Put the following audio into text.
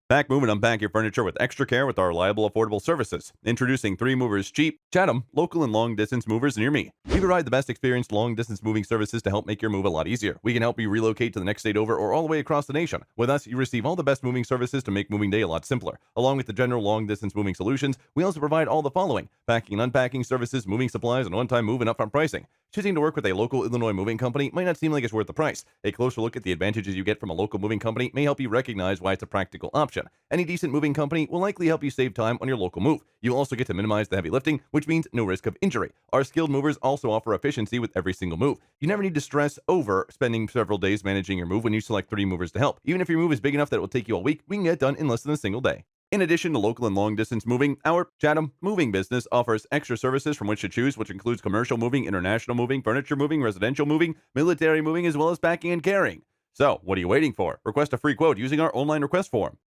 Pack, move, and unpack your furniture with extra care with our reliable, affordable services. Introducing 3 Movers Cheap, Chatham, local and long distance movers near me. We provide the best experienced long distance moving services to help make your move a lot easier. We can help you relocate to the next state over or all the way across the nation. With us, you receive all the best moving services to make moving day a lot simpler. Along with the general long distance moving solutions, we also provide all the following: packing and unpacking services, moving supplies, and one time move and upfront pricing. Choosing to work with a local Illinois moving company might not seem like it's worth the price. A closer look at the advantages you get from a local moving company may help you recognize why it's a practical option. Any decent moving company will likely help you save time on your local move. You'll also get to minimize the heavy lifting, which means no risk of injury. Our skilled movers also offer efficiency with every single move. You never need to stress over spending several days managing your move when you select 3 movers to help. Even if your move is big enough that it will take you a week, we can get it done in less than a single day. In addition to local and long distance moving, our Chatham moving business offers extra services from which to choose, which includes commercial moving, international moving, furniture moving, residential moving, military moving, as well as packing and carrying. So, what are you waiting for? Request a free quote using our online request form.